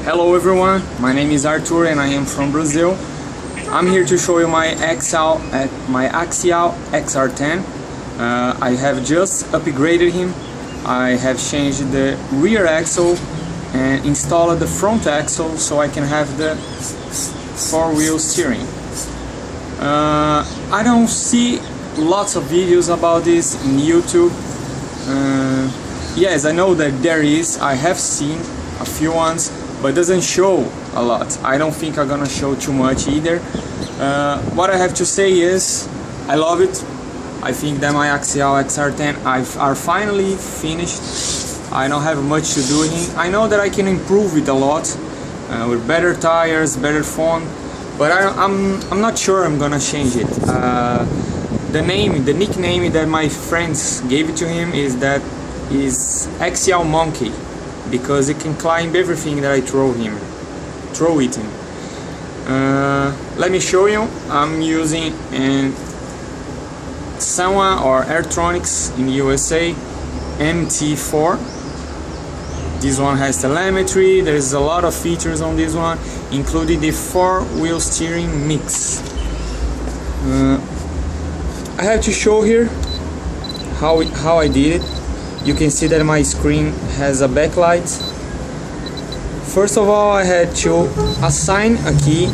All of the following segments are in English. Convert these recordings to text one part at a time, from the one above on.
Hello everyone, my name is Arthur and I am from Brazil. I'm here to show you my Axial XR10. I have just upgraded him. I have changed the rear axle and installed the front axle so I can have the four-wheel steering. I don't see lots of videos about this in YouTube. Yes, I know that there is. I have seen a few ones, but doesn't show a lot. I don't think I'm gonna show too much either. What I have to say is I love it. I think that my Axial XR10 are finally finished. I don't have much to do here. I know that I can improve it a lot with better tires, better phone, but I'm not sure I'm gonna change it. The nickname that my friends gave it to him is Axial Monkey, because it can climb everything that I throw it in. Let me show you. I'm using an MOA or Airtronics in the USA MT-4. This one has telemetry. There's a lot of features on this one, including the four-wheel steering mix. I have to show here how I did it. You can see that my screen has a backlight. First of all, I had to assign a key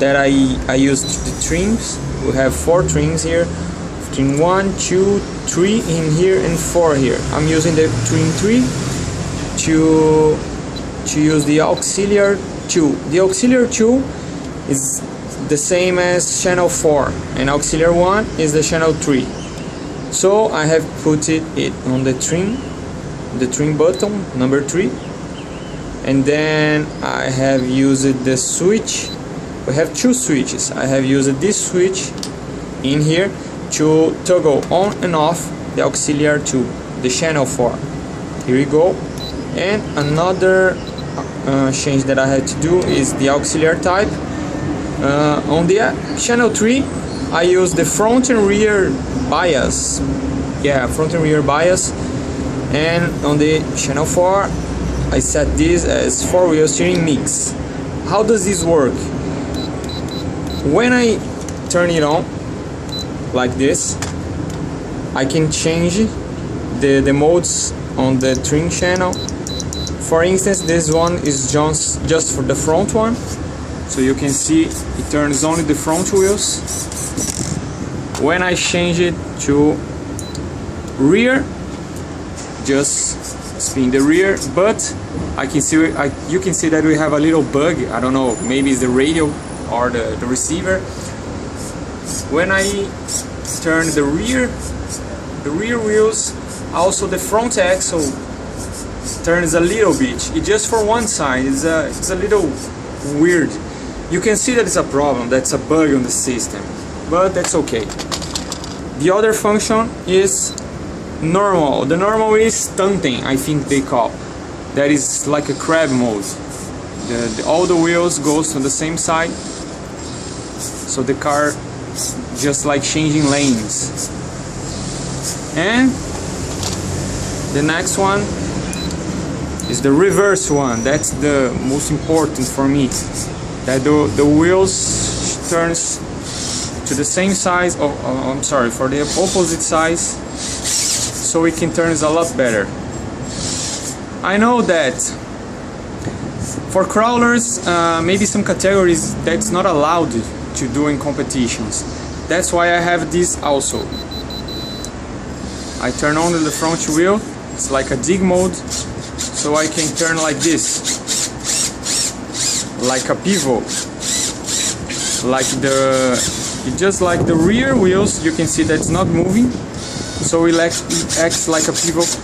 that I used the trims. We have 4 trims here. Trim 1, 2, 3 in here and 4 here. I'm using the trim 3 to use the auxiliary 2. The auxiliary 2 is the same as channel 4 and auxiliary 1 is the channel 3. So I have put it on the trim button number 3, and then I have used the switch. We have 2 switches. I have used this switch in here to toggle on and off the auxiliary 2, the channel 4. Here we go. And another change that I had to do is the auxiliary type. On the channel 3 I use the front and rear bias. Front and rear bias. And on the channel 4 I set this as four-wheel steering mix. How does this work? When I turn it on like this, I can change the modes on the trim channel. For instance, this one is just for the front one, so you can see it turns only the front wheels. When I change it to rear, just spin the rear, but you can see that we have a little bug. I don't know, maybe it's the radio or the receiver. When I turn the rear wheels, also the front axle turns a little bit. It's just for one side. It's a little weird. You can see that it's a problem, that's a bug on the system, but that's okay. The other function is normal. The normal is stunting, I think they call. That is like a crab mode. All the wheels goes to the same side, so the car just like changing lanes. And the next one is the reverse one. That's the most important for me. That the wheels turns to the same size of, for the opposite size, so it can turn a lot better. I know that for crawlers, maybe some categories that's not allowed to do in competitions. That's why I have this also. I turn on the front wheel. It's like a dig mode, so I can turn like this, like a pivot, just like the rear wheels. You can see that it's not moving, so it acts like a pivot,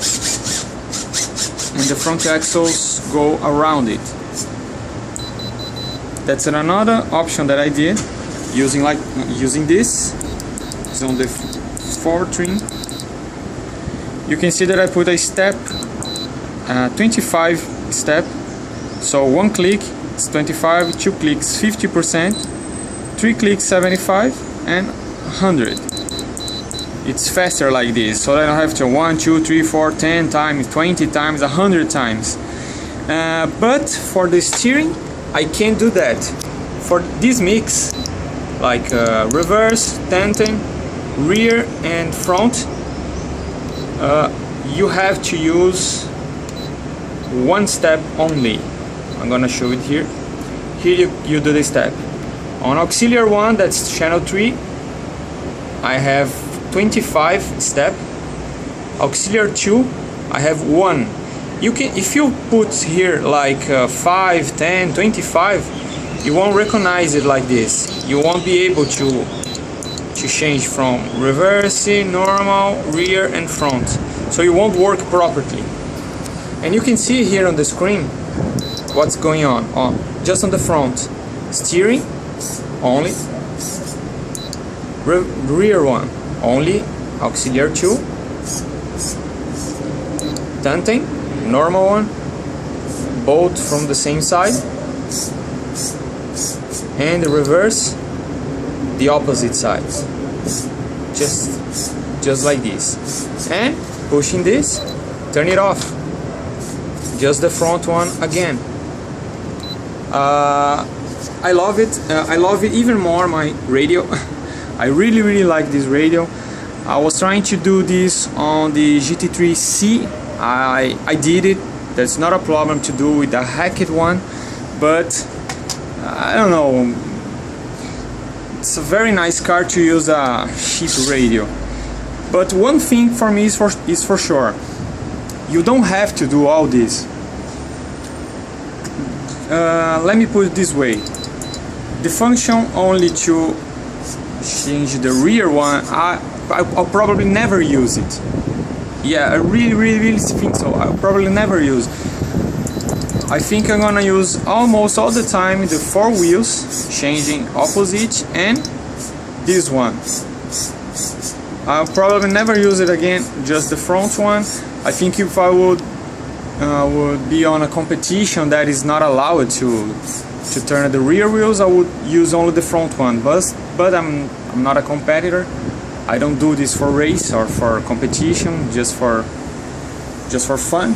and the front axles go around it. That's another option that I did using this. It's on the 4 trim. You can see that I put a step, 25 step. So 1 click is 25, 2 clicks 50%, 3 clicks 75, and 100. It's faster like this, so I don't have to 1, 2, 3, 4, 10 times, 20 times, 100 times. But for the steering I can't do that. For this mix, like reverse, tandem, rear and front, you have to use one step only. I'm gonna show it here. Here you do the step. On auxiliary 1, that's channel 3, I have 25 step. Auxiliary 2, I have 1. You can, if you put here like 5, 10, 25, you won't recognize it like this. You won't be able to change from reverse, normal, rear and front. So you won't work properly. And you can see here on the screen what's going on. Just on the front, steering only, rear one only, auxiliary 2, tandem, normal one, both from the same side, and the reverse, the opposite side, just like this. And pushing this, turn it off, just the front one again. I love it. I love it even more, my radio. I really like this radio. I was trying to do this on the GT3C. I did it. That's not a problem to do with the hacked one, but I don't know. It's a very nice car to use a cheap radio. But one thing for me is for sure, you don't have to do all this. Let me put it this way. The function only to change the rear one, I'll probably never use it. Yeah, I really think so. I'll probably never use. I think I'm gonna use almost all the time the 4 wheels, changing opposite, and this one. I'll probably never use it again, just the front one. I think if I would be on a competition that is not allowed to turn the rear wheels, I would use only the front one. But I'm not a competitor. I don't do this for race or for competition, just for fun.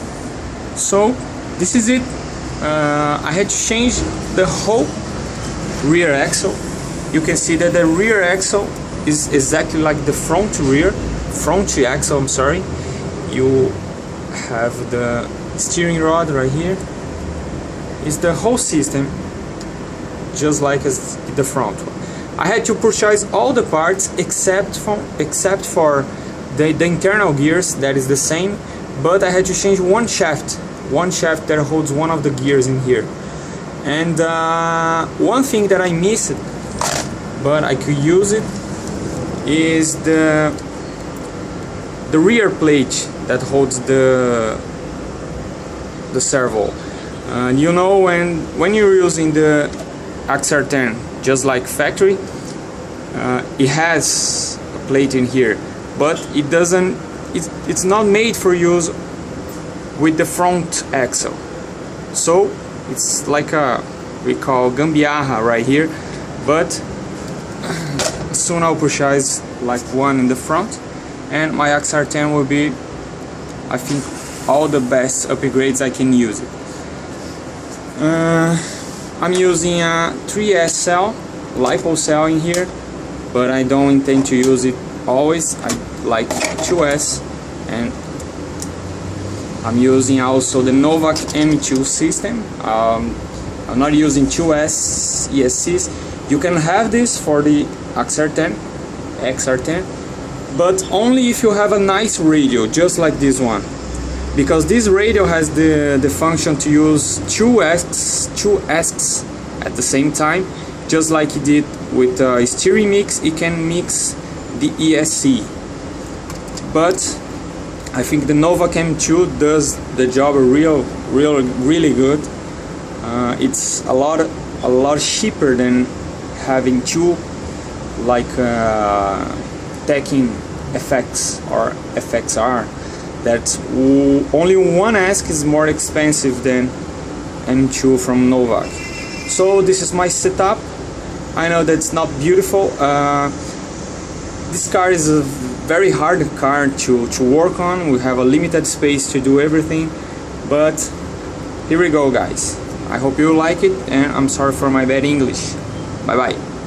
So this is it. I had to change the whole rear axle. You can see that the rear axle is exactly like the front axle. I'm sorry. You have the steering rod right here. It's the whole system, just like as the front one. I had to purchase all the parts except for the internal gears, that is the same, but I had to change one shaft that holds one of the gears in here. And one thing that I missed, but I could use it, is the rear plate that holds the servo. You know, when you're using the XR10, just like factory, it has a plate in here, but it doesn't. It's not made for use with the front axle. So it's like we call gambiarra right here. But soon I'll purchase like one in the front, and my XR10 will be, I think, all the best upgrades I can use it. I'm using a 3S cell, LiPo cell in here, but I don't intend to use it always. I like 2S, and I'm using also the Novak M2 system. I'm not using 2S ESCs. You can have this for the XR10, but only if you have a nice radio, just like this one. Because this radio has the function to use two ASCs at the same time, just like it did with steering mix. It can mix the ESC, but I think the Novak M2 does the job really good. It's a lot cheaper than having two, like Tekken FX or FXR. That only one ASC is more expensive than M2 from Novak. So this is my setup. I know that's not beautiful. This car is a very hard car to work on. We have a limited space to do everything, but here we go guys. I hope you like it, and I'm sorry for my bad English. Bye bye.